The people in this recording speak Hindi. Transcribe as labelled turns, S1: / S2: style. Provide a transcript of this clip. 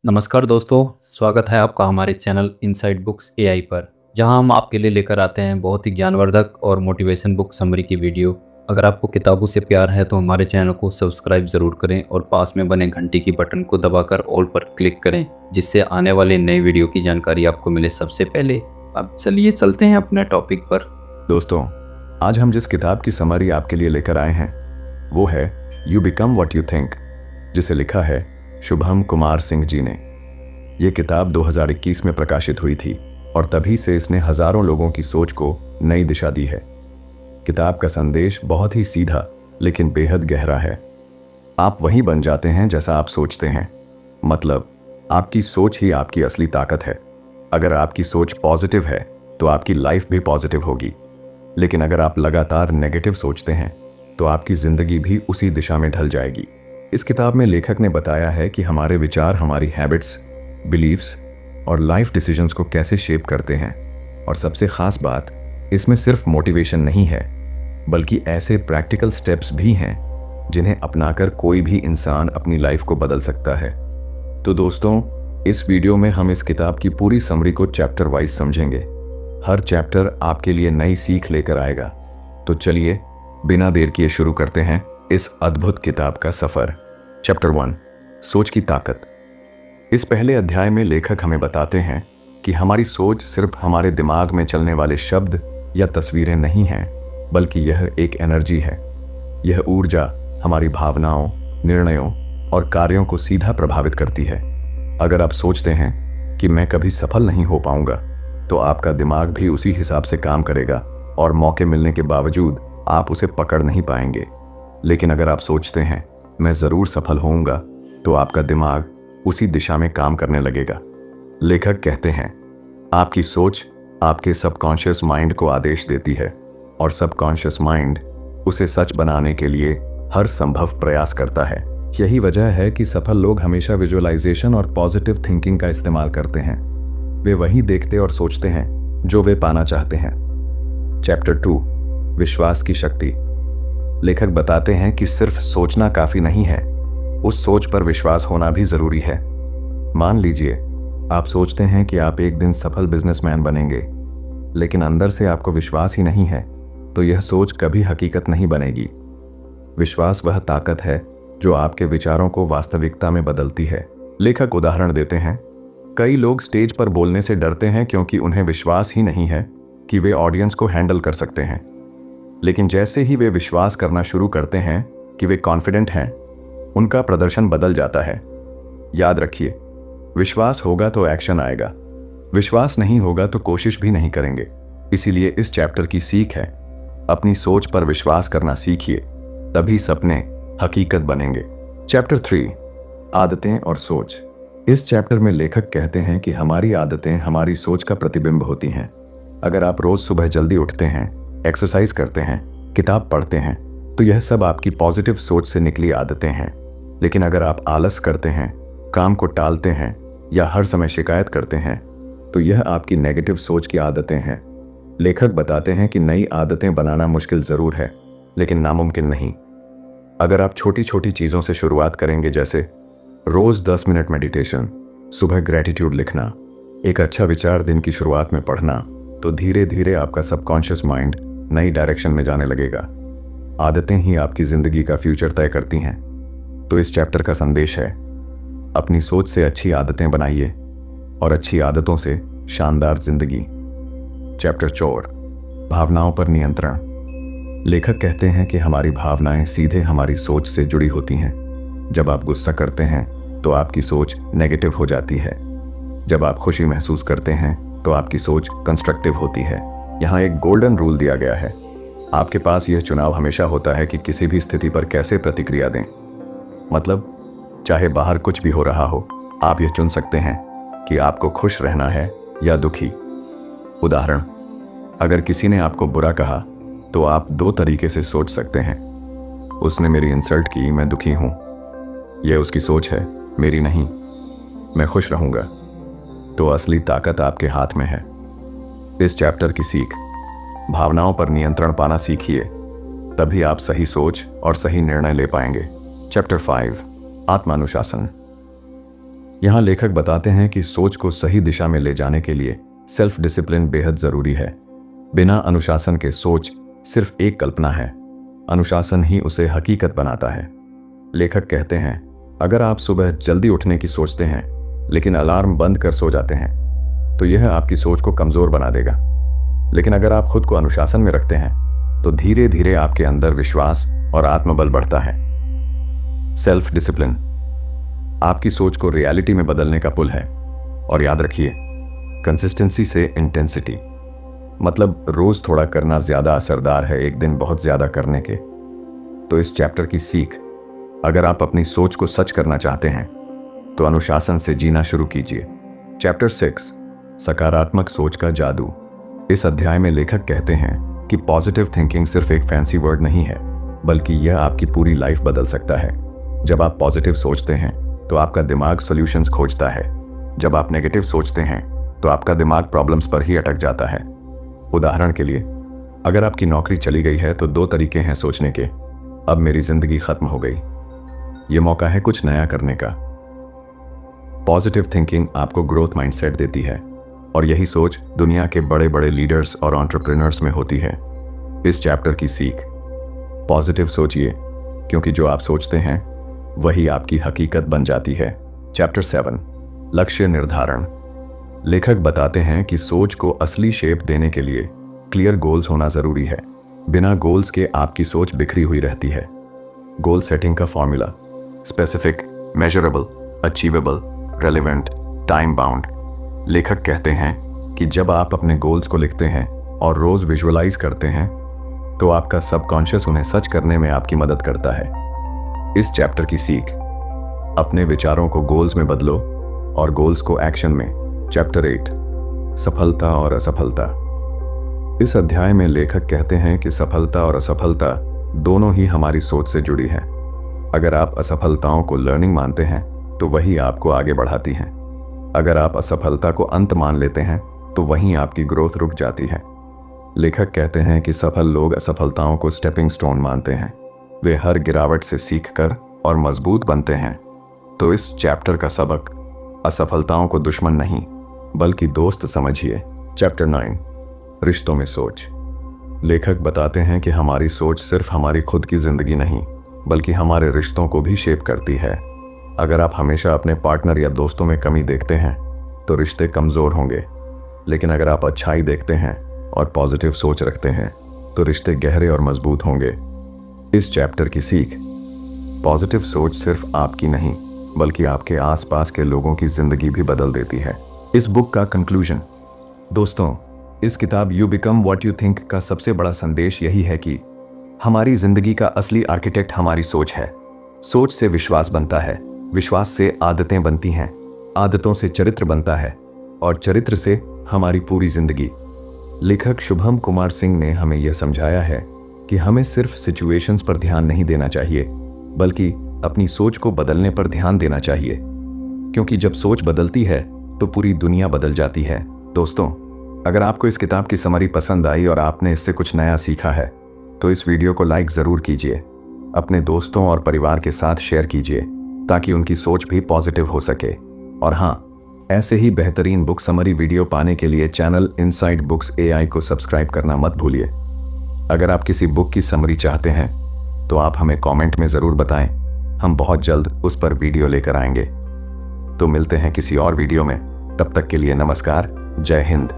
S1: नमस्कार दोस्तों, स्वागत है आपका हमारे चैनल इनसाइड बुक्स एआई पर, जहां हम आपके लिए लेकर आते हैं बहुत ही ज्ञानवर्धक और मोटिवेशन बुक समरी की वीडियो। अगर आपको किताबों से प्यार है तो हमारे चैनल को सब्सक्राइब ज़रूर करें और पास में बने घंटी की बटन को दबाकर ऑल पर क्लिक करें, जिससे आने वाले नए वीडियो की जानकारी आपको मिले सबसे पहले। अब चलिए चलते हैं अपने टॉपिक पर।
S2: दोस्तों, आज हम जिस किताब की समरी आपके लिए लेकर आए हैं वो है you become what you think, जिसे लिखा है शुभम कुमार सिंह जी ने। ये किताब 2021 में प्रकाशित हुई थी और तभी से इसने हजारों लोगों की सोच को नई दिशा दी है। किताब का संदेश बहुत ही सीधा लेकिन बेहद गहरा है। आप वही बन जाते हैं जैसा आप सोचते हैं। मतलब, आपकी सोच ही आपकी असली ताकत है। अगर आपकी सोच पॉजिटिव है तो आपकी लाइफ भी पॉजिटिव होगी, लेकिन अगर आप लगातार नेगेटिव सोचते हैं तो आपकी जिंदगी भी उसी दिशा में ढल जाएगी। इस किताब में लेखक ने बताया है कि हमारे विचार हमारी हैबिट्स, बिलीव्स और लाइफ डिसीजंस को कैसे शेप करते हैं। और सबसे खास बात, इसमें सिर्फ मोटिवेशन नहीं है बल्कि ऐसे प्रैक्टिकल स्टेप्स भी हैं जिन्हें अपनाकर कोई भी इंसान अपनी लाइफ को बदल सकता है। तो दोस्तों, इस वीडियो में हम इस किताब की पूरी समरी को चैप्टर वाइज समझेंगे। हर चैप्टर आपके लिए नई सीख लेकर आएगा। तो चलिए बिना देर किए शुरू करते हैं इस अद्भुत किताब का सफर। चैप्टर 1, सोच की ताकत। इस पहले अध्याय में लेखक हमें बताते हैं कि हमारी सोच सिर्फ हमारे दिमाग में चलने वाले शब्द या तस्वीरें नहीं हैं, बल्कि यह एक एनर्जी है। यह ऊर्जा हमारी भावनाओं, निर्णयों और कार्यों को सीधा प्रभावित करती है। अगर आप सोचते हैं कि मैं कभी सफल नहीं हो पाऊंगा, तो आपका दिमाग भी उसी हिसाब से काम करेगा और मौके मिलने के बावजूद आप उसे पकड़ नहीं पाएंगे। लेकिन अगर आप सोचते हैं मैं ज़रूर सफल होऊंगा, तो आपका दिमाग उसी दिशा में काम करने लगेगा। लेखक कहते हैं, आपकी सोच आपके सबकॉन्शियस माइंड को आदेश देती है और सबकॉन्शियस माइंड उसे सच बनाने के लिए हर संभव प्रयास करता है। यही वजह है कि सफल लोग हमेशा विजुअलाइजेशन और पॉजिटिव थिंकिंग का इस्तेमाल करते हैं। वे वही देखते और सोचते हैं जो वे पाना चाहते हैं। चैप्टर 2, विश्वास की शक्ति। लेखक बताते हैं कि सिर्फ सोचना काफी नहीं है, उस सोच पर विश्वास होना भी जरूरी है। मान लीजिए आप सोचते हैं कि आप एक दिन सफल बिजनेसमैन बनेंगे, लेकिन अंदर से आपको विश्वास ही नहीं है, तो यह सोच कभी हकीकत नहीं बनेगी। विश्वास वह ताकत है जो आपके विचारों को वास्तविकता में बदलती है। लेखक उदाहरण देते हैं, कई लोग स्टेज पर बोलने से डरते हैं क्योंकि उन्हें विश्वास ही नहीं है कि वे ऑडियंस को हैंडल कर सकते हैं। लेकिन जैसे ही वे विश्वास करना शुरू करते हैं कि वे कॉन्फिडेंट हैं, उनका प्रदर्शन बदल जाता है। याद रखिए, विश्वास होगा तो एक्शन आएगा, विश्वास नहीं होगा तो कोशिश भी नहीं करेंगे। इसीलिए इस चैप्टर की सीख है, अपनी सोच पर विश्वास करना सीखिए, तभी सपने हकीकत बनेंगे। चैप्टर 3, आदतें और सोच। इस चैप्टर में लेखक कहते हैं कि हमारी आदतें हमारी सोच का प्रतिबिंब होती हैं। अगर आप रोज सुबह जल्दी उठते हैं, एक्सरसाइज करते हैं, किताब पढ़ते हैं, तो यह सब आपकी पॉजिटिव सोच से निकली आदतें हैं। लेकिन अगर आप आलस करते हैं, काम को टालते हैं या हर समय शिकायत करते हैं, तो यह आपकी नेगेटिव सोच की आदतें हैं। लेखक बताते हैं कि नई आदतें बनाना मुश्किल जरूर है, लेकिन नामुमकिन नहीं। अगर आप छोटी छोटी चीज़ों से शुरुआत करेंगे, जैसे रोज 10 मिनट मेडिटेशन, सुबह ग्रेटिट्यूड लिखना, एक अच्छा विचार दिन की शुरुआत में पढ़ना, तो धीरे धीरे आपका सबकॉन्शियस माइंड नई डायरेक्शन में जाने लगेगा। आदतें ही आपकी जिंदगी का फ्यूचर तय करती हैं। तो इस चैप्टर का संदेश है, अपनी सोच से अच्छी आदतें बनाइए और अच्छी आदतों से शानदार जिंदगी। चैप्टर 4, भावनाओं पर नियंत्रण। लेखक कहते हैं कि हमारी भावनाएं सीधे हमारी सोच से जुड़ी होती हैं। जब आप गुस्सा करते हैं तो आपकी सोच नेगेटिव हो जाती है। जब आप खुशी महसूस करते हैं तो आपकी सोच कंस्ट्रक्टिव होती है। यहाँ एक गोल्डन रूल दिया गया है, आपके पास यह चुनाव हमेशा होता है कि किसी भी स्थिति पर कैसे प्रतिक्रिया दें। मतलब, चाहे बाहर कुछ भी हो रहा हो, आप यह चुन सकते हैं कि आपको खुश रहना है या दुखी। उदाहरण, अगर किसी ने आपको बुरा कहा तो आप 2 तरीके से सोच सकते हैं। उसने मेरी इंसल्ट की, मैं दुखी हूं। यह उसकी सोच है, मेरी नहीं। मैं खुश रहूंगा। तो असली ताकत आपके हाथ में है। इस चैप्टर की सीख, भावनाओं पर नियंत्रण पाना सीखिए, तभी आप सही सोच और सही निर्णय ले पाएंगे। चैप्टर 5, आत्मानुशासन। यहाँ लेखक बताते हैं कि सोच को सही दिशा में ले जाने के लिए सेल्फ डिसिप्लिन बेहद जरूरी है। बिना अनुशासन के सोच सिर्फ एक कल्पना है, अनुशासन ही उसे हकीकत बनाता है। लेखक कहते हैं, अगर आप सुबह जल्दी उठने की सोचते हैं लेकिन अलार्म बंद कर सो जाते हैं तो यह आपकी सोच को कमजोर बना देगा। लेकिन अगर आप खुद को अनुशासन में रखते हैं तो धीरे धीरे आपके अंदर विश्वास और आत्मबल बढ़ता है। सेल्फ डिसिप्लिन आपकी सोच को रियलिटी में बदलने का पुल है। और याद रखिए, कंसिस्टेंसी से इंटेंसिटी, मतलब रोज थोड़ा करना ज्यादा असरदार है एक दिन बहुत ज्यादा करने के। तो इस चैप्टर की सीख, अगर आप अपनी सोच को सच करना चाहते हैं तो अनुशासन से जीना शुरू कीजिए। चैप्टर 6, सकारात्मक सोच का जादू। इस अध्याय में लेखक कहते हैं कि पॉजिटिव थिंकिंग सिर्फ एक फैंसी वर्ड नहीं है, बल्कि यह आपकी पूरी लाइफ बदल सकता है। जब आप पॉजिटिव सोचते हैं तो आपका दिमाग सॉल्यूशंस खोजता है। जब आप नेगेटिव सोचते हैं तो आपका दिमाग प्रॉब्लम्स पर ही अटक जाता है। उदाहरण के लिए, अगर आपकी नौकरी चली गई है तो 2 तरीके हैं सोचने के, अब मेरी जिंदगी खत्म हो गई। यह मौका है कुछ नया करने का। पॉजिटिव थिंकिंग आपको ग्रोथ माइंडसेट देती है और यही सोच दुनिया के बड़े बड़े लीडर्स और एंटरप्रेन्योर्स में होती है। इस चैप्टर की सीख, पॉजिटिव सोचिए, क्योंकि जो आप सोचते हैं वही आपकी हकीकत बन जाती है। चैप्टर 7, लक्ष्य निर्धारण। लेखक बताते हैं कि सोच को असली शेप देने के लिए क्लियर गोल्स होना जरूरी है। बिना गोल्स के आपकी सोच बिखरी हुई रहती है। गोल सेटिंग का formula, specific, measurable, achievable, relevant, time bound. लेखक कहते हैं कि जब आप अपने गोल्स को लिखते हैं और रोज विजुअलाइज करते हैं तो आपका सबकॉन्शियस उन्हें सच करने में आपकी मदद करता है। इस चैप्टर की सीख, अपने विचारों को गोल्स में बदलो और गोल्स को एक्शन में। चैप्टर 8, सफलता और असफलता। इस अध्याय में लेखक कहते हैं कि सफलता और असफलता दोनों ही हमारी सोच से जुड़ी है। अगर आप असफलताओं को लर्निंग मानते हैं तो वही आपको आगे बढ़ाती हैं। अगर आप असफलता को अंत मान लेते हैं तो वहीं आपकी ग्रोथ रुक जाती है। लेखक कहते हैं कि सफल लोग असफलताओं को स्टेपिंग स्टोन मानते हैं। वे हर गिरावट से सीखकर और मजबूत बनते हैं। तो इस चैप्टर का सबक, असफलताओं को दुश्मन नहीं बल्कि दोस्त समझिए। चैप्टर 9, रिश्तों में सोच। लेखक बताते हैं कि हमारी सोच सिर्फ हमारी खुद की जिंदगी नहीं बल्कि हमारे रिश्तों को भी शेप करती है। अगर आप हमेशा अपने पार्टनर या दोस्तों में कमी देखते हैं तो रिश्ते कमज़ोर होंगे, लेकिन अगर आप अच्छाई देखते हैं और पॉजिटिव सोच रखते हैं तो रिश्ते गहरे और मजबूत होंगे। इस चैप्टर की सीख, पॉजिटिव सोच सिर्फ आपकी नहीं बल्कि आपके आसपास के लोगों की जिंदगी भी बदल देती है। इस बुक का कंक्लूजन। दोस्तों, इस किताब you become what you think का सबसे बड़ा संदेश यही है कि हमारी जिंदगी का असली आर्किटेक्ट हमारी सोच है। सोच से विश्वास बनता है, विश्वास से आदतें बनती हैं, आदतों से चरित्र बनता है और चरित्र से हमारी पूरी जिंदगी। लेखक शुभम कुमार सिंह ने हमें यह समझाया है कि हमें सिर्फ सिचुएशंस पर ध्यान नहीं देना चाहिए बल्कि अपनी सोच को बदलने पर ध्यान देना चाहिए, क्योंकि जब सोच बदलती है तो पूरी दुनिया बदल जाती है। दोस्तों, अगर आपको इस किताब की समरी पसंद आई और आपने इससे कुछ नया सीखा है तो इस वीडियो को लाइक ज़रूर कीजिए, अपने दोस्तों और परिवार के साथ शेयर कीजिए ताकि उनकी सोच भी पॉजिटिव हो सके। और हाँ, ऐसे ही बेहतरीन बुक समरी वीडियो पाने के लिए चैनल इनसाइड बुक्स AI को सब्सक्राइब करना मत भूलिए। अगर आप किसी बुक की समरी चाहते हैं तो आप हमें कमेंट में ज़रूर बताएं, हम बहुत जल्द उस पर वीडियो लेकर आएंगे। तो मिलते हैं किसी और वीडियो में, तब तक के लिए नमस्कार, जय हिंद।